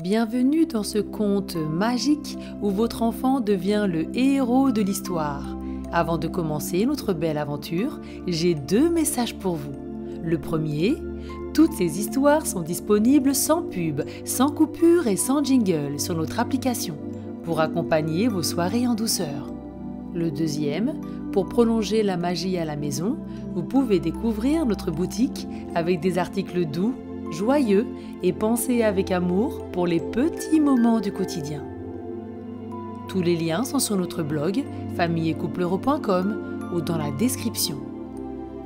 Bienvenue dans ce conte magique où votre enfant devient le héros de l'histoire. Avant de commencer notre belle aventure, j'ai 2 messages pour vous. Le premier, toutes ces histoires sont disponibles sans pub, sans coupure et sans jingle sur notre application pour accompagner vos soirées en douceur. Le deuxième, pour prolonger la magie à la maison, vous pouvez découvrir notre boutique avec des articles doux, joyeux et pensés avec amour pour les petits moments du quotidien. Tous les liens sont sur notre blog familleetcoupleheureux.com ou dans la description.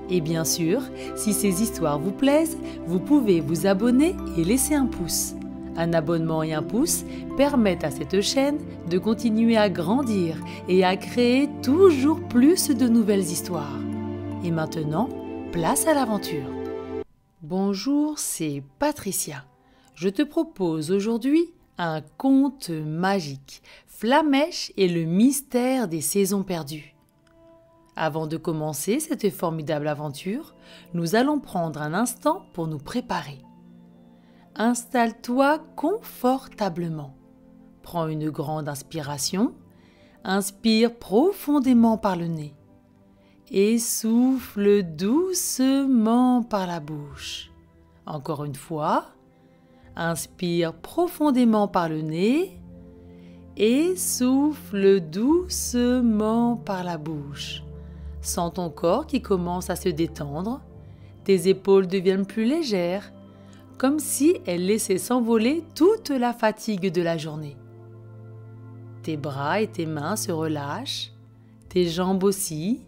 Et bien sûr, si ces histoires vous plaisent, vous pouvez vous abonner et laisser un pouce. Un abonnement et un pouce permettent à cette chaîne de continuer à grandir et à créer toujours plus de nouvelles histoires. Et maintenant, place à l'aventure. Bonjour, c'est Patricia. Je te propose aujourd'hui un conte magique, Flamèche et le mystère des saisons perdues. Avant de commencer cette formidable aventure, nous allons prendre un instant pour nous préparer. Installe-toi confortablement. Prends une grande inspiration. Inspire profondément par le nez. Et souffle doucement par la bouche. Encore une fois, inspire profondément par le nez et souffle doucement par la bouche. Sens ton corps qui commence à se détendre, tes épaules deviennent plus légères, comme si elles laissaient s'envoler toute la fatigue de la journée. Tes bras et tes mains se relâchent, tes jambes aussi.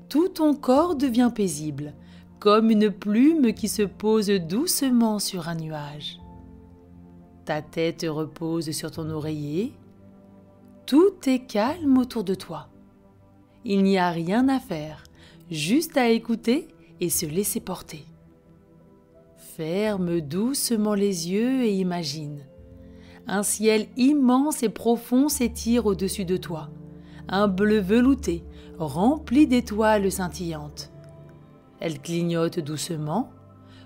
Tout ton corps devient paisible, comme une plume qui se pose doucement sur un nuage. Ta tête repose sur ton oreiller. Tout est calme autour de toi. Il n'y a rien à faire, juste à écouter et se laisser porter. Ferme doucement les yeux et imagine. Un ciel immense et profond s'étire au-dessus de toi. Un bleu velouté, rempli d'étoiles scintillantes. Elle clignote doucement,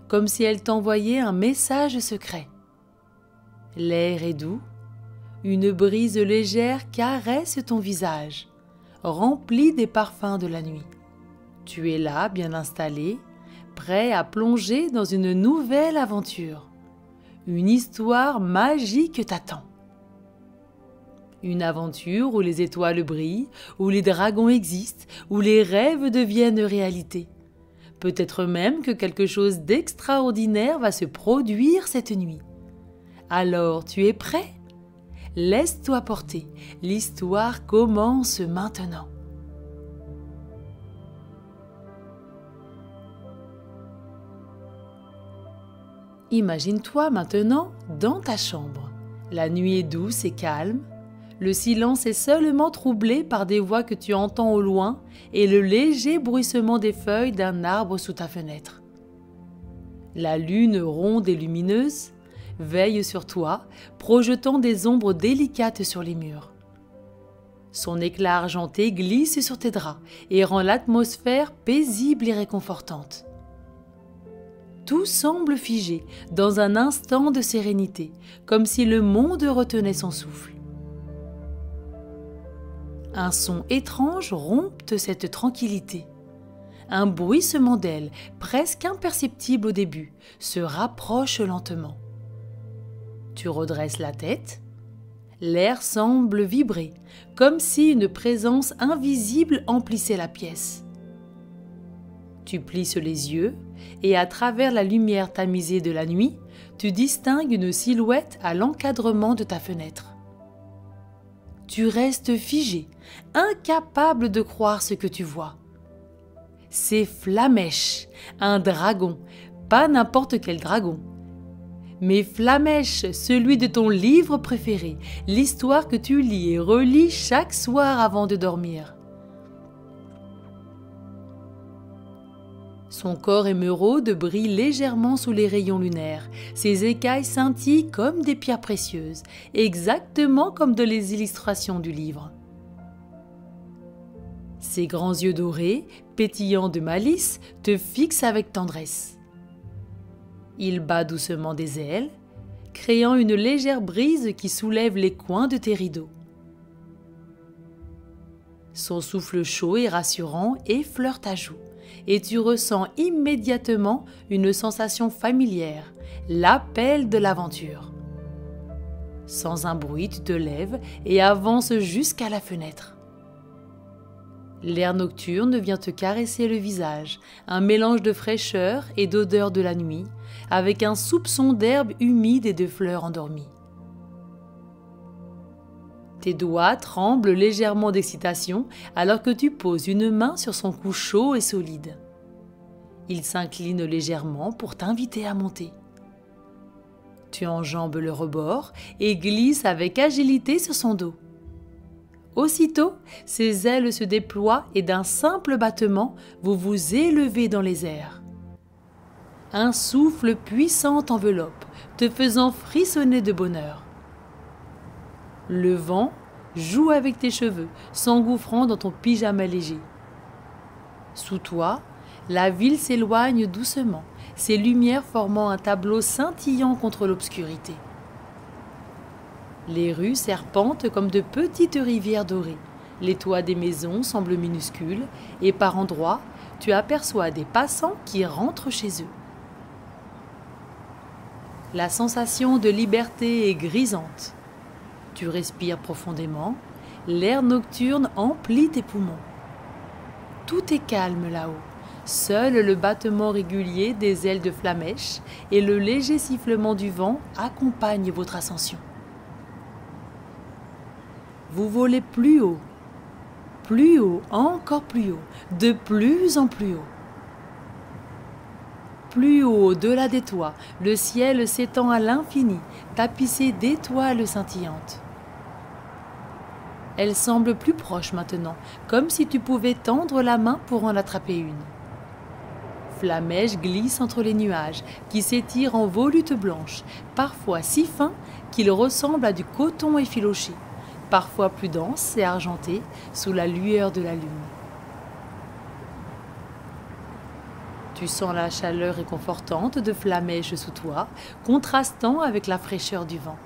comme si elle t'envoyait un message secret. L'air est doux, une brise légère caresse ton visage, rempli des parfums de la nuit. Tu es là, bien installé, prêt à plonger dans une nouvelle aventure. Une histoire magique t'attend. Une aventure où les étoiles brillent, où les dragons existent, où les rêves deviennent réalité. Peut-être même que quelque chose d'extraordinaire va se produire cette nuit. Alors, tu es prêt? Laisse-toi porter. L'histoire commence maintenant. Imagine-toi maintenant dans ta chambre. La nuit est douce et calme. Le silence est seulement troublé par des voix que tu entends au loin et le léger bruissement des feuilles d'un arbre sous ta fenêtre. La lune ronde et lumineuse veille sur toi, projetant des ombres délicates sur les murs. Son éclat argenté glisse sur tes draps et rend l'atmosphère paisible et réconfortante. Tout semble figé dans un instant de sérénité, comme si le monde retenait son souffle. Un son étrange rompt cette tranquillité. Un bruissement d'ailes, presque imperceptible au début, se rapproche lentement. Tu redresses la tête. L'air semble vibrer, comme si une présence invisible emplissait la pièce. Tu plisses les yeux et à travers la lumière tamisée de la nuit, tu distingues une silhouette à l'encadrement de ta fenêtre. Tu restes figé, incapable de croire ce que tu vois. C'est Flamèche, un dragon, pas n'importe quel dragon. Mais Flamèche, celui de ton livre préféré, l'histoire que tu lis et relis chaque soir avant de dormir. Son corps émeraude brille légèrement sous les rayons lunaires. Ses écailles scintillent comme des pierres précieuses, exactement comme de les illustrations du livre. Ses grands yeux dorés, pétillants de malice, te fixent avec tendresse. Il bat doucement des ailes, créant une légère brise qui soulève les coins de tes rideaux. Son souffle chaud et rassurant effleure ta joue, et tu ressens immédiatement une sensation familière, l'appel de l'aventure. Sans un bruit, tu te lèves et avances jusqu'à la fenêtre. L'air nocturne vient te caresser le visage, un mélange de fraîcheur et d'odeur de la nuit, avec un soupçon d'herbe humide et de fleurs endormies. Tes doigts tremblent légèrement d'excitation alors que tu poses une main sur son cou chaud et solide. Il s'incline légèrement pour t'inviter à monter. Tu enjambes le rebord et glisses avec agilité sur son dos. Aussitôt, ses ailes se déploient et d'un simple battement, vous vous élevez dans les airs. Un souffle puissant t'enveloppe, te faisant frissonner de bonheur. Le vent joue avec tes cheveux, s'engouffrant dans ton pyjama léger. Sous toi, la ville s'éloigne doucement, ses lumières formant un tableau scintillant contre l'obscurité. Les rues serpentent comme de petites rivières dorées. Les toits des maisons semblent minuscules et par endroits, tu aperçois des passants qui rentrent chez eux. La sensation de liberté est grisante. Tu respires profondément, l'air nocturne emplit tes poumons. Tout est calme là-haut. Seul le battement régulier des ailes de flamèche et le léger sifflement du vent accompagnent votre ascension. Vous volez plus haut, encore plus haut, de plus en plus haut. Plus haut, au-delà des toits, le ciel s'étend à l'infini, tapissé d'étoiles scintillantes. Elle semble plus proche maintenant, comme si tu pouvais tendre la main pour en attraper une. Flamèche glisse entre les nuages, qui s'étirent en volutes blanches, parfois si fins qu'ils ressemblent à du coton effiloché, parfois plus denses et argentées sous la lueur de la lune. Tu sens la chaleur réconfortante de Flamèche sous toi, contrastant avec la fraîcheur du vent.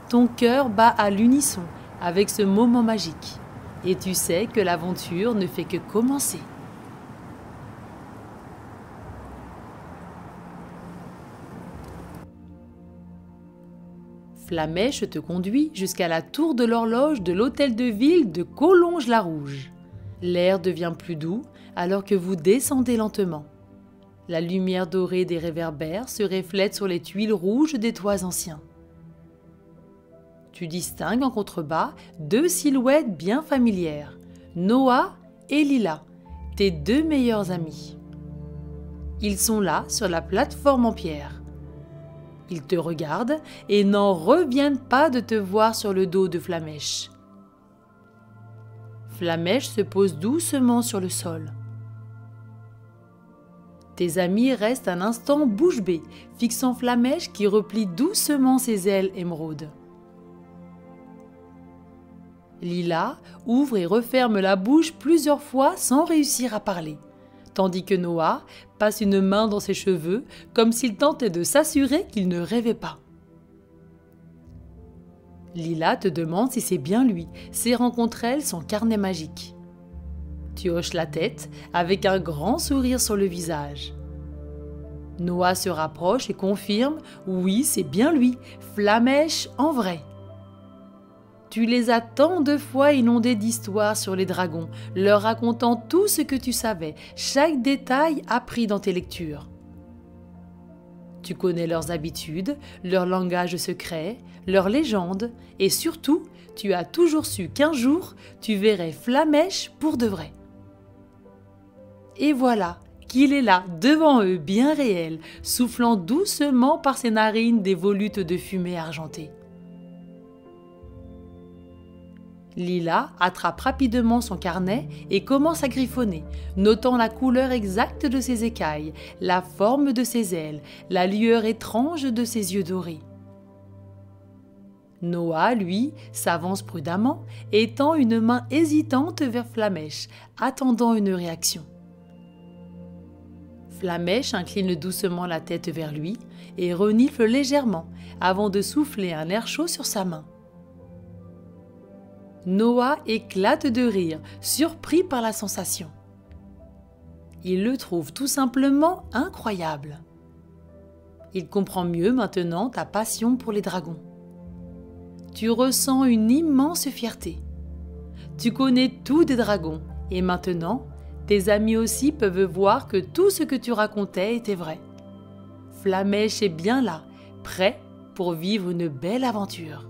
Ton cœur bat à l'unisson avec ce moment magique, et tu sais que l'aventure ne fait que commencer. Flamèche te conduit jusqu'à la tour de l'horloge de l'hôtel de ville de Collonges-la-Rouge. L'air devient plus doux alors que vous descendez lentement. La lumière dorée des réverbères se reflète sur les tuiles rouges des toits anciens. Tu distingues en contrebas deux silhouettes bien familières, Noah et Lila, tes deux meilleurs amis. Ils sont là sur la plateforme en pierre. Ils te regardent et n'en reviennent pas de te voir sur le dos de Flamèche. Flamèche se pose doucement sur le sol. Tes amis restent un instant bouche bée, fixant Flamèche qui replie doucement ses ailes émeraudes. Lila ouvre et referme la bouche plusieurs fois sans réussir à parler, tandis que Noah passe une main dans ses cheveux comme s'il tentait de s'assurer qu'il ne rêvait pas. Lila te demande si c'est bien lui, serrant contre elle son carnet magique. Tu hoches la tête avec un grand sourire sur le visage. Noah se rapproche et confirme « Oui, c'est bien lui, Flamèche en vrai ». Tu les as tant de fois inondés d'histoires sur les dragons, leur racontant tout ce que tu savais, chaque détail appris dans tes lectures. Tu connais leurs habitudes, leur langage secret, leurs légendes, et surtout, tu as toujours su qu'un jour, tu verrais Flamèche pour de vrai. Et voilà qu'il est là, devant eux, bien réel, soufflant doucement par ses narines des volutes de fumée argentée. Lila attrape rapidement son carnet et commence à griffonner, notant la couleur exacte de ses écailles, la forme de ses ailes, la lueur étrange de ses yeux dorés. Noah, lui, s'avance prudemment et tend une main hésitante vers Flamèche, attendant une réaction. Flamèche incline doucement la tête vers lui et renifle légèrement avant de souffler un air chaud sur sa main. Noah éclate de rire, surpris par la sensation. Il le trouve tout simplement incroyable. Il comprend mieux maintenant ta passion pour les dragons. Tu ressens une immense fierté. Tu connais tout des dragons et maintenant, tes amis aussi peuvent voir que tout ce que tu racontais était vrai. Flamèche est bien là, prêt pour vivre une belle aventure.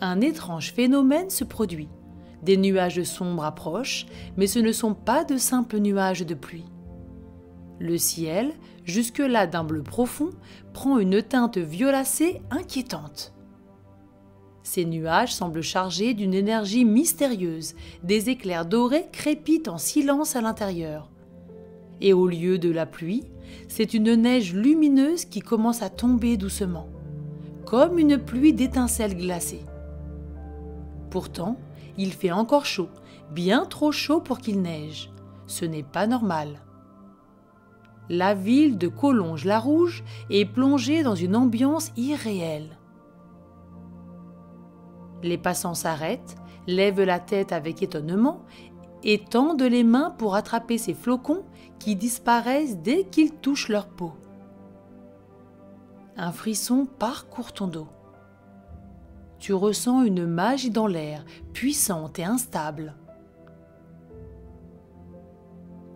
Un étrange phénomène se produit. Des nuages sombres approchent, mais ce ne sont pas de simples nuages de pluie. Le ciel, jusque-là d'un bleu profond, prend une teinte violacée inquiétante. Ces nuages semblent chargés d'une énergie mystérieuse, des éclairs dorés crépitent en silence à l'intérieur. Et au lieu de la pluie, c'est une neige lumineuse qui commence à tomber doucement, comme une pluie d'étincelles glacées. Pourtant, il fait encore chaud, bien trop chaud pour qu'il neige. Ce n'est pas normal. La ville de Collonges-la-Rouge est plongée dans une ambiance irréelle. Les passants s'arrêtent, lèvent la tête avec étonnement et tendent les mains pour attraper ces flocons qui disparaissent dès qu'ils touchent leur peau. Un frisson parcourt ton dos. Tu ressens une magie dans l'air, puissante et instable.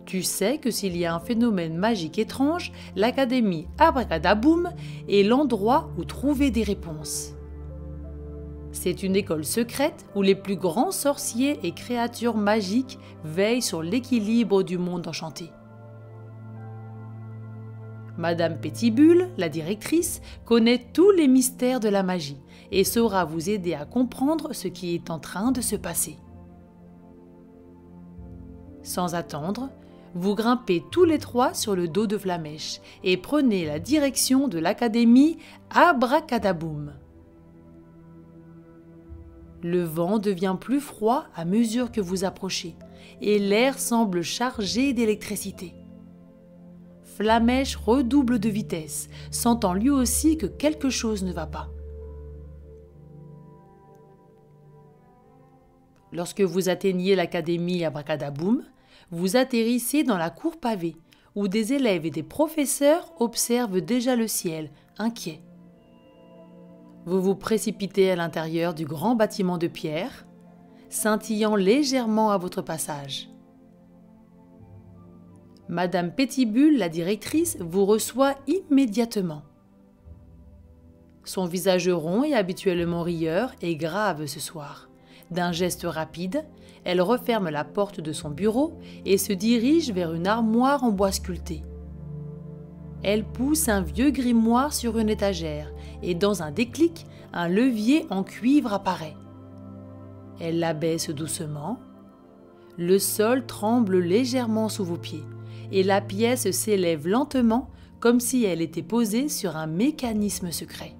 Tu sais que s'il y a un phénomène magique étrange, l'Académie Abracadaboum est l'endroit où trouver des réponses. C'est une école secrète où les plus grands sorciers et créatures magiques veillent sur l'équilibre du monde enchanté. Madame Pétibule, la directrice, connaît tous les mystères de la magie et saura vous aider à comprendre ce qui est en train de se passer. Sans attendre, vous grimpez tous les trois sur le dos de Flamèche et prenez la direction de l'Académie Abracadaboum. Le vent devient plus froid à mesure que vous approchez et l'air semble chargé d'électricité. Flamèche redouble de vitesse, sentant lui aussi que quelque chose ne va pas. Lorsque vous atteignez l'Académie Abracadaboum, vous atterrissez dans la cour pavée, où des élèves et des professeurs observent déjà le ciel, inquiets. Vous vous précipitez à l'intérieur du grand bâtiment de pierre, scintillant légèrement à votre passage. Madame Pétibule, la directrice, vous reçoit immédiatement. Son visage rond et habituellement rieur est grave ce soir. D'un geste rapide, elle referme la porte de son bureau et se dirige vers une armoire en bois sculpté. Elle pousse un vieux grimoire sur une étagère et dans un déclic, un levier en cuivre apparaît. Elle l'abaisse doucement. Le sol tremble légèrement sous vos pieds et la pièce s'élève lentement comme si elle était posée sur un mécanisme secret.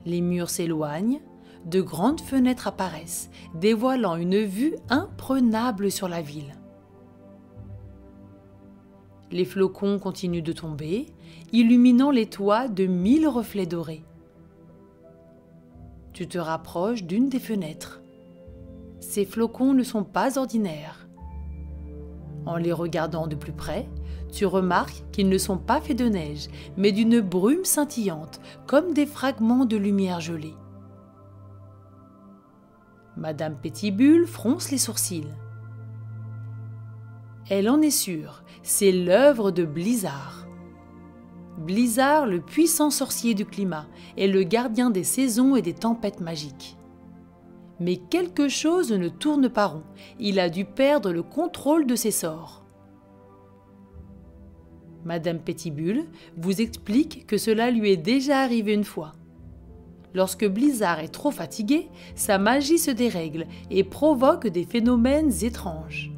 Les murs s'éloignent, de grandes fenêtres apparaissent, dévoilant une vue imprenable sur la ville. Les flocons continuent de tomber, illuminant les toits de 1000 reflets dorés. Tu te rapproches d'une des fenêtres. Ces flocons ne sont pas ordinaires. En les regardant de plus près, tu remarques qu'ils ne sont pas faits de neige, mais d'une brume scintillante, comme des fragments de lumière gelée. Madame Pétibule fronce les sourcils. Elle en est sûre, c'est l'œuvre de Blizzard. Blizzard, le puissant sorcier du climat, est le gardien des saisons et des tempêtes magiques. Mais quelque chose ne tourne pas rond, il a dû perdre le contrôle de ses sorts. Madame Pétibule vous explique que cela lui est déjà arrivé une fois. Lorsque Blizzard est trop fatigué, sa magie se dérègle et provoque des phénomènes étranges.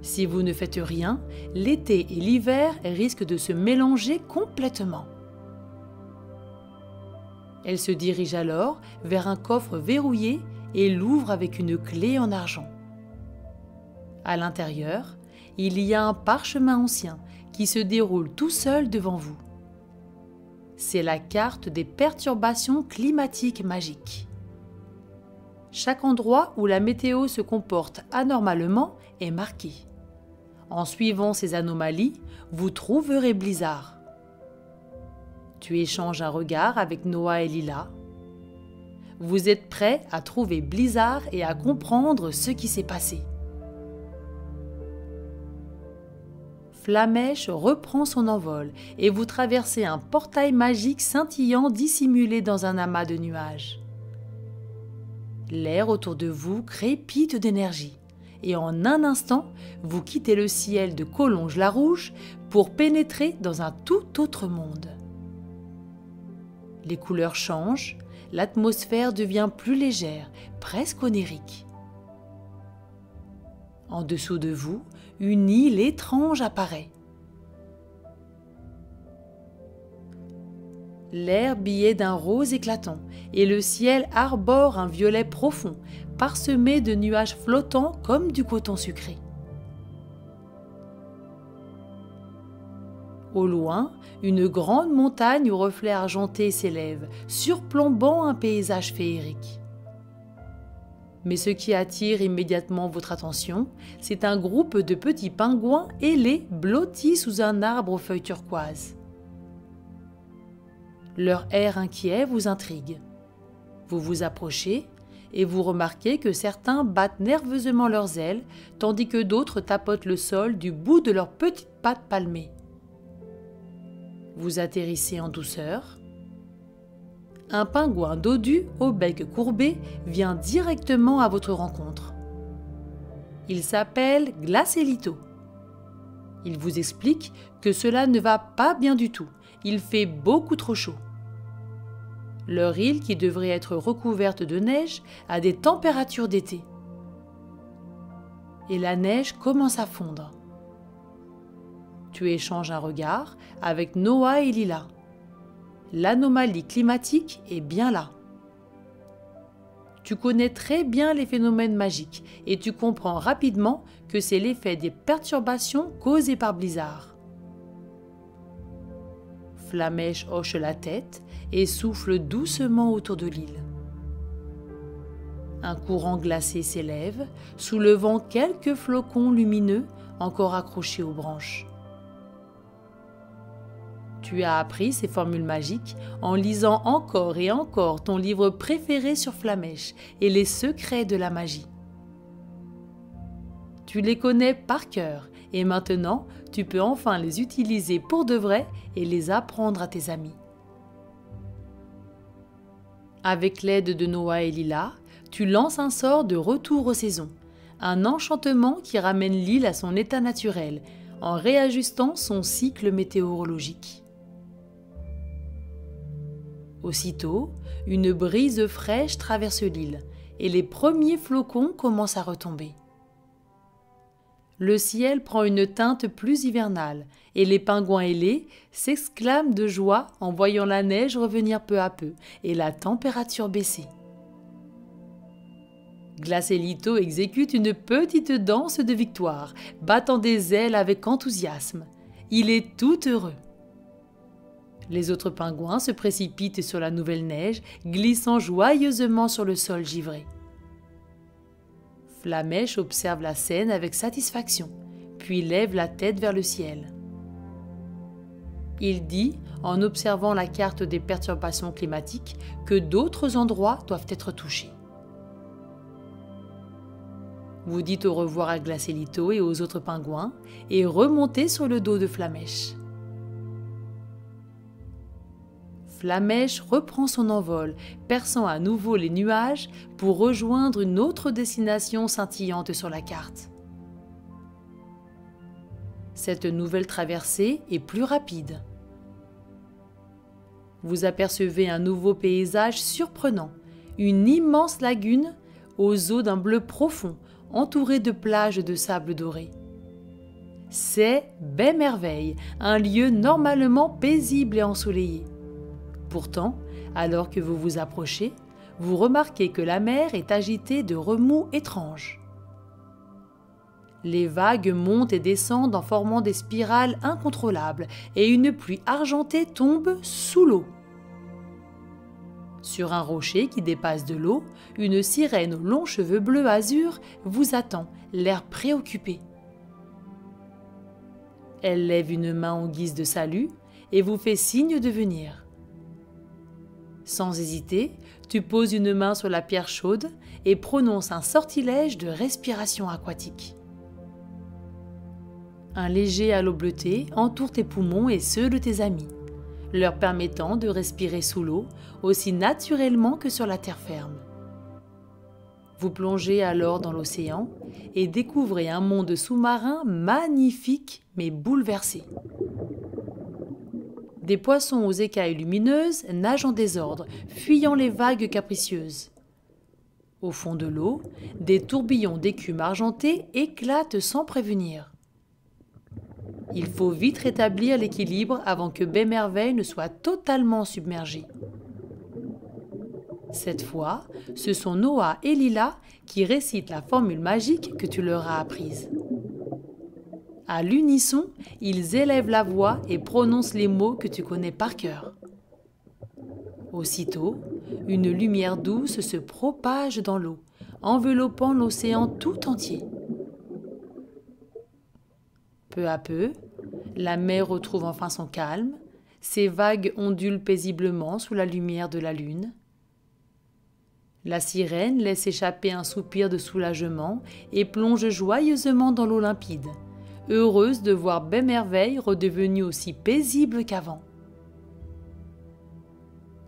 Si vous ne faites rien, l'été et l'hiver risquent de se mélanger complètement. Elle se dirige alors vers un coffre verrouillé et l'ouvre avec une clé en argent. À l'intérieur, il y a un parchemin ancien qui se déroule tout seul devant vous. C'est la carte des perturbations climatiques magiques. Chaque endroit où la météo se comporte anormalement est marqué. En suivant ces anomalies, vous trouverez Blizzard. Tu échanges un regard avec Noah et Lila. Vous êtes prêts à trouver Blizzard et à comprendre ce qui s'est passé. Flamèche reprend son envol et vous traversez un portail magique scintillant dissimulé dans un amas de nuages. L'air autour de vous crépite d'énergie et en un instant, vous quittez le ciel de Collonges-la-Rouge pour pénétrer dans un tout autre monde. Les couleurs changent, l'atmosphère devient plus légère, presque onirique. En dessous de vous, une île étrange apparaît. L'herbe y est d'un rose éclatant et le ciel arbore un violet profond, parsemé de nuages flottants comme du coton sucré. Au loin, une grande montagne aux reflets argentés s'élève, surplombant un paysage féerique. Mais ce qui attire immédiatement votre attention, c'est un groupe de petits pingouins ailés blottis sous un arbre aux feuilles turquoises. Leur air inquiet vous intrigue. Vous vous approchez et vous remarquez que certains battent nerveusement leurs ailes, tandis que d'autres tapotent le sol du bout de leurs petites pattes palmées. Vous atterrissez en douceur. Un pingouin dodu au bec courbé vient directement à votre rencontre. Il s'appelle Glacelito. Il vous explique que cela ne va pas bien du tout. Il fait beaucoup trop chaud. Leur île, qui devrait être recouverte de neige, a des températures d'été. Et la neige commence à fondre. Tu échanges un regard avec Noah et Lila. L'anomalie climatique est bien là. Tu connais très bien les phénomènes magiques et tu comprends rapidement que c'est l'effet des perturbations causées par Blizzard. Flamèche hoche la tête et souffle doucement autour de l'île. Un courant glacé s'élève, soulevant quelques flocons lumineux encore accrochés aux branches. Tu as appris ces formules magiques en lisant encore et encore ton livre préféré sur Flamèche et les secrets de la magie. Tu les connais par cœur et maintenant tu peux enfin les utiliser pour de vrai et les apprendre à tes amis. Avec l'aide de Noah et Lila, tu lances un sort de retour aux saisons, un enchantement qui ramène l'île à son état naturel en réajustant son cycle météorologique. Aussitôt, une brise fraîche traverse l'île et les premiers flocons commencent à retomber. Le ciel prend une teinte plus hivernale et les pingouins ailés s'exclament de joie en voyant la neige revenir peu à peu et la température baisser. Glacelito exécute une petite danse de victoire, battant des ailes avec enthousiasme. Il est tout heureux. Les autres pingouins se précipitent sur la nouvelle neige, glissant joyeusement sur le sol givré. Flamèche observe la scène avec satisfaction, puis lève la tête vers le ciel. Il dit, en observant la carte des perturbations climatiques, que d'autres endroits doivent être touchés. Vous dites au revoir à Glacelito et aux autres pingouins et remontez sur le dos de Flamèche. Flamèche reprend son envol, perçant à nouveau les nuages pour rejoindre une autre destination scintillante sur la carte. Cette nouvelle traversée est plus rapide. Vous apercevez un nouveau paysage surprenant, une immense lagune aux eaux d'un bleu profond, entourée de plages de sable doré. C'est Baie Merveille, un lieu normalement paisible et ensoleillé. Pourtant, alors que vous vous approchez, vous remarquez que la mer est agitée de remous étranges. Les vagues montent et descendent en formant des spirales incontrôlables et une pluie argentée tombe sous l'eau. Sur un rocher qui dépasse de l'eau, une sirène aux longs cheveux bleu azur vous attend, l'air préoccupé. Elle lève une main en guise de salut et vous fait signe de venir. Sans hésiter, tu poses une main sur la pierre chaude et prononces un sortilège de respiration aquatique. Un léger halo bleuté entoure tes poumons et ceux de tes amis, leur permettant de respirer sous l'eau aussi naturellement que sur la terre ferme. Vous plongez alors dans l'océan et découvrez un monde sous-marin magnifique mais bouleversé. Des poissons aux écailles lumineuses nagent en désordre, fuyant les vagues capricieuses. Au fond de l'eau, des tourbillons d'écume argentée éclatent sans prévenir. Il faut vite rétablir l'équilibre avant que Bémerveille ne soit totalement submergé. Cette fois, ce sont Noah et Lila qui récitent la formule magique que tu leur as apprise. À l'unisson, ils élèvent la voix et prononcent les mots que tu connais par cœur. Aussitôt, une lumière douce se propage dans l'eau, enveloppant l'océan tout entier. Peu à peu, la mer retrouve enfin son calme, ses vagues ondulent paisiblement sous la lumière de la lune. La sirène laisse échapper un soupir de soulagement et plonge joyeusement dans l'eau limpide, heureuse de voir Bémerveille redevenue aussi paisible qu'avant.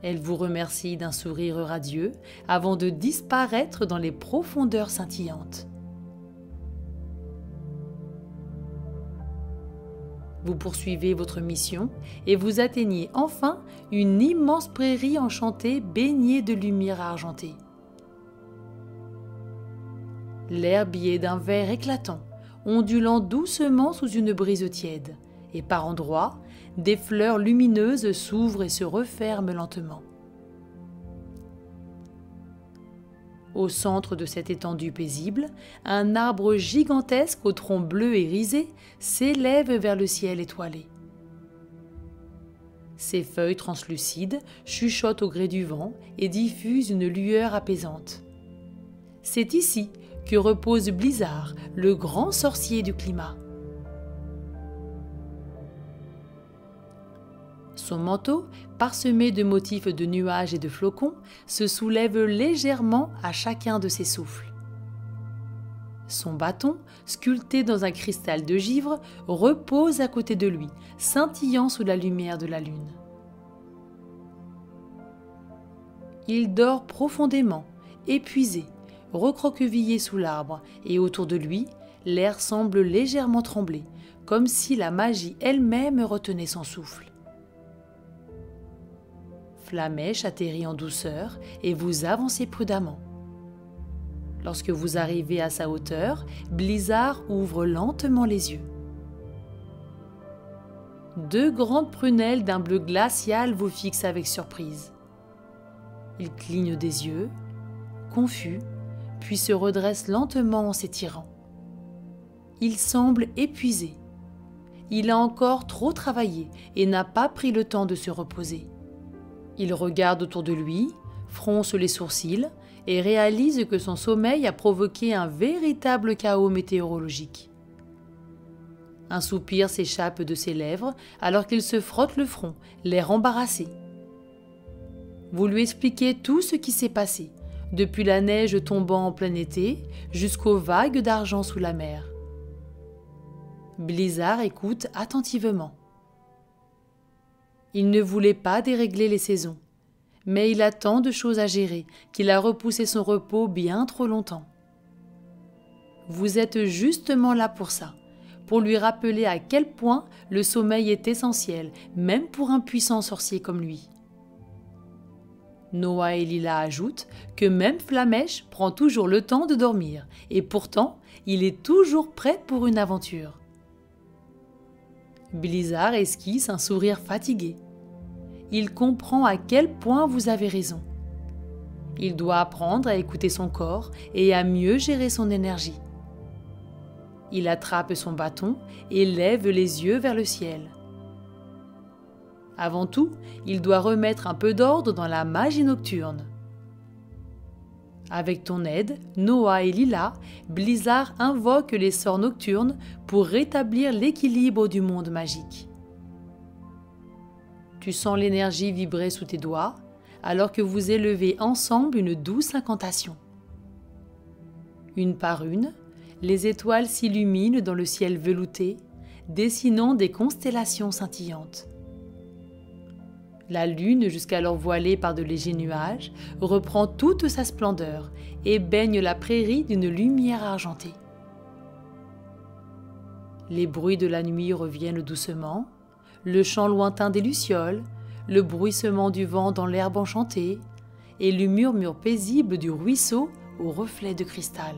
Elle vous remercie d'un sourire radieux avant de disparaître dans les profondeurs scintillantes. Vous poursuivez votre mission et vous atteignez enfin une immense prairie enchantée baignée de lumière argentée. L'herbe y est d'un vert éclatant, ondulant doucement sous une brise tiède, et par endroits, des fleurs lumineuses s'ouvrent et se referment lentement. Au centre de cette étendue paisible, un arbre gigantesque au tronc bleu et irisé s'élève vers le ciel étoilé. Ses feuilles translucides chuchotent au gré du vent et diffusent une lueur apaisante. C'est ici que repose Blizzard, le grand sorcier du climat. Son manteau, parsemé de motifs de nuages et de flocons, se soulève légèrement à chacun de ses souffles. Son bâton, sculpté dans un cristal de givre, repose à côté de lui, scintillant sous la lumière de la lune. Il dort profondément, épuisé, recroquevillé sous l'arbre, et autour de lui, l'air semble légèrement trembler, comme si la magie elle-même retenait son souffle. Flamèche atterrit en douceur et vous avancez prudemment. Lorsque vous arrivez à sa hauteur, Blizzard ouvre lentement les yeux. Deux grandes prunelles d'un bleu glacial vous fixent avec surprise. Il cligne des yeux, confus, puis se redresse lentement en s'étirant. Il semble épuisé. Il a encore trop travaillé et n'a pas pris le temps de se reposer. Il regarde autour de lui, fronce les sourcils et réalise que son sommeil a provoqué un véritable chaos météorologique. Un soupir s'échappe de ses lèvres alors qu'il se frotte le front, l'air embarrassé. Vous lui expliquez tout ce qui s'est passé, depuis la neige tombant en plein été jusqu'aux vagues d'argent sous la mer. Blizzard écoute attentivement. Il ne voulait pas dérégler les saisons, mais il a tant de choses à gérer qu'il a repoussé son repos bien trop longtemps. Vous êtes justement là pour ça, pour lui rappeler à quel point le sommeil est essentiel, même pour un puissant sorcier comme lui. Noah et Lila ajoutent que même Flamèche prend toujours le temps de dormir, et pourtant, il est toujours prêt pour une aventure. Blizzard esquisse un sourire fatigué. Il comprend à quel point vous avez raison. Il doit apprendre à écouter son corps et à mieux gérer son énergie. Il attrape son bâton et lève les yeux vers le ciel. Avant tout, il doit remettre un peu d'ordre dans la magie nocturne. Avec ton aide, Noah et Lila, Blizzard invoque les sorts nocturnes pour rétablir l'équilibre du monde magique. Tu sens l'énergie vibrer sous tes doigts alors que vous élevez ensemble une douce incantation. Une par une, les étoiles s'illuminent dans le ciel velouté, dessinant des constellations scintillantes. La lune, jusqu'alors voilée par de légers nuages, reprend toute sa splendeur et baigne la prairie d'une lumière argentée. Les bruits de la nuit reviennent doucement, le chant lointain des lucioles, le bruissement du vent dans l'herbe enchantée et le murmure paisible du ruisseau aux reflets de cristal.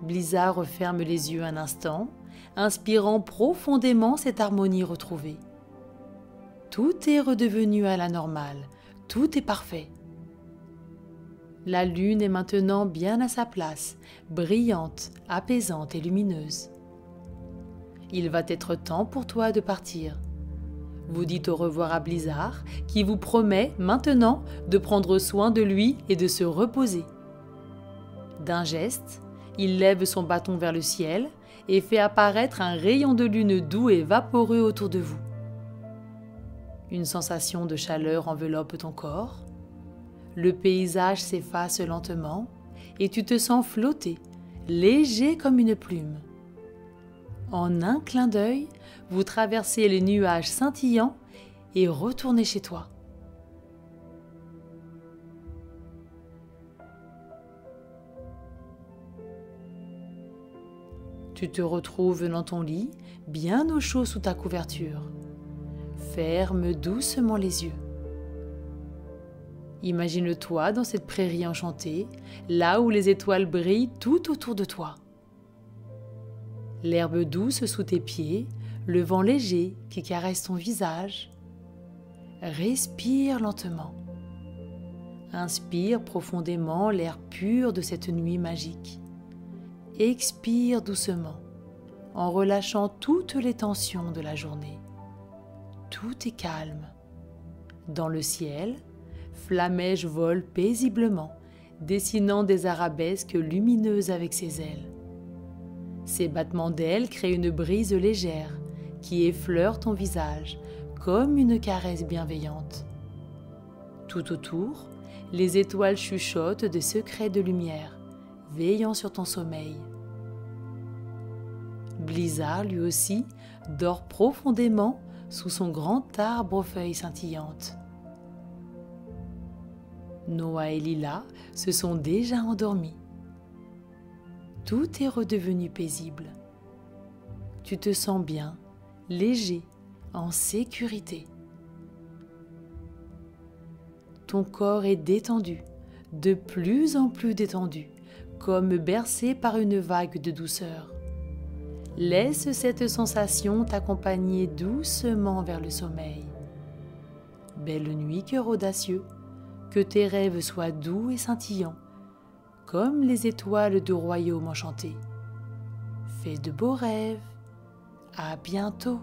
Blizzard referme les yeux un instant, inspirant profondément cette harmonie retrouvée. Tout est redevenu à la normale, tout est parfait. La lune est maintenant bien à sa place, brillante, apaisante et lumineuse. Il va être temps pour toi de partir. Vous dites au revoir à Blizzard, qui vous promet maintenant de prendre soin de lui et de se reposer. D'un geste, il lève son bâton vers le ciel et fait apparaître un rayon de lune doux et vaporeux autour de vous. Une sensation de chaleur enveloppe ton corps. Le paysage s'efface lentement et tu te sens flotter, léger comme une plume. En un clin d'œil, vous traversez les nuages scintillants et retournez chez toi. Tu te retrouves dans ton lit, bien au chaud sous ta couverture. Ferme doucement les yeux. Imagine-toi dans cette prairie enchantée, là où les étoiles brillent tout autour de toi. L'herbe douce sous tes pieds, le vent léger qui caresse ton visage. Respire lentement. Inspire profondément l'air pur de cette nuit magique. Expire doucement, en relâchant toutes les tensions de la journée. Tout est calme. Dans le ciel, Flamèche vole paisiblement, dessinant des arabesques lumineuses avec ses ailes. Ses battements d'ailes créent une brise légère qui effleure ton visage comme une caresse bienveillante. Tout autour, les étoiles chuchotent des secrets de lumière, veillant sur ton sommeil. Blizzard, lui aussi, dort profondément sous son grand arbre aux feuilles scintillantes. Noah et Lila se sont déjà endormis. Tout est redevenu paisible. Tu te sens bien, léger, en sécurité. Ton corps est détendu, de plus en plus détendu, comme bercé par une vague de douceur. Laisse cette sensation t'accompagner doucement vers le sommeil. Belle nuit, cœur audacieux, que tes rêves soient doux et scintillants, comme les étoiles du royaume enchanté. Fais de beaux rêves, à bientôt.